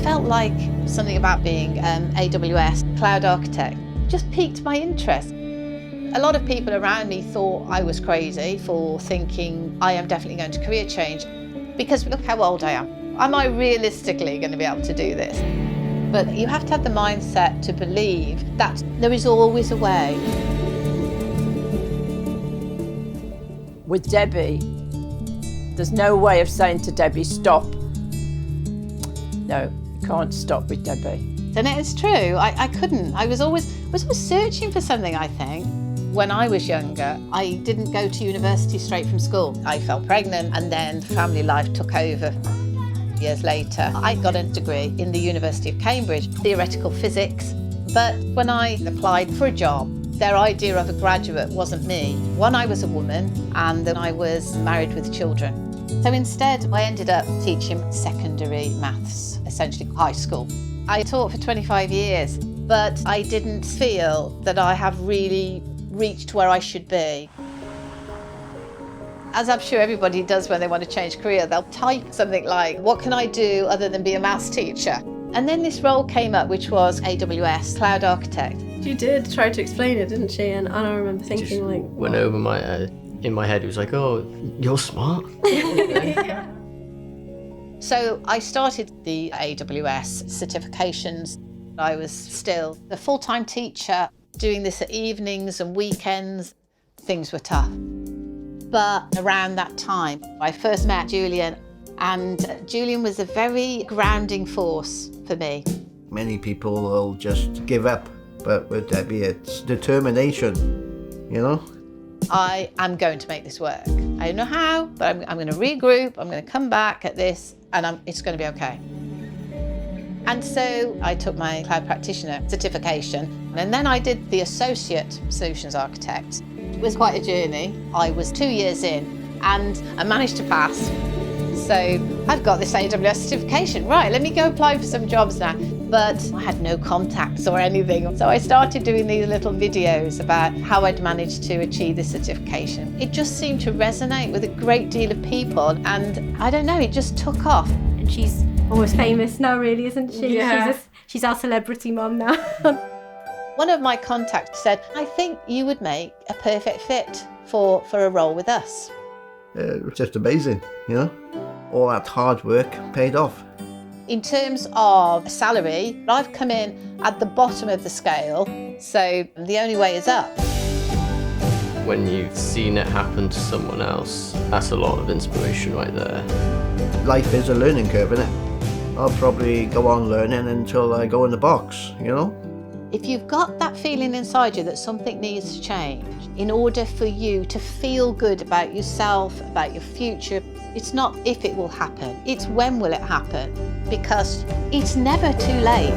felt like something about being AWS cloud architect just piqued my interest. A lot of people around me thought I was crazy for thinking I am definitely going to career change, because look how old I am. Am I realistically going to be able to do this? But you have to have the mindset to believe that there is always a way. With Debbie, there's no way of saying to Debbie, stop. No, you can't stop with Debbie. And it's true, I couldn't. I was always searching for something, I think. When I was younger, I didn't go to university straight from school. I fell pregnant and then family life took over. Years later, I got a degree in the University of Cambridge, theoretical physics. But when I applied for a job, their idea of a graduate wasn't me. One, I was a woman, and then I was married with children. So instead, I ended up teaching secondary maths, essentially high school. I taught for 25 years, but I didn't feel that I have really reached where I should be. As I'm sure everybody does when they want to change career, they'll type something like, what can I do other than be a maths teacher? And then this role came up, which was AWS Cloud Architect. She did try to explain it, didn't she? And I remember thinking like... Went over my head. In my head, it was like, oh, you're smart. So I started the AWS certifications. I was still a full-time teacher, doing this at evenings and weekends. Things were tough. But around that time, I first met Julian, and Julian was a very grounding force for me. Many people will just give up, but with Debbie, it's determination, you know? I am going to make this work. I don't know how, but I'm going to regroup, I'm going to come back at this, and it's going to be okay. And so I took my Cloud Practitioner certification, and then I did the Associate Solutions Architect. It was quite a journey. I was 2 years in, and I managed to pass. So I've got this AWS certification. Right, let me go apply for some jobs now. But I had no contacts or anything. So I started doing these little videos about how I'd managed to achieve this certification. It just seemed to resonate with a great deal of people, and I don't know, it just took off. And she's almost famous now, really, isn't she? Yeah. She's our celebrity mom now. One of my contacts said, I think you would make a perfect fit for a role with us. It was just amazing, you know? All that hard work paid off. In terms of salary, I've come in at the bottom of the scale, so the only way is up. When you've seen it happen to someone else, that's a lot of inspiration right there. Life is a learning curve, isn't it? I'll probably go on learning until I go in the box, you know? If you've got that feeling inside you that something needs to change, in order for you to feel good about yourself, about your future, it's not if it will happen, it's when will it happen, because it's never too late.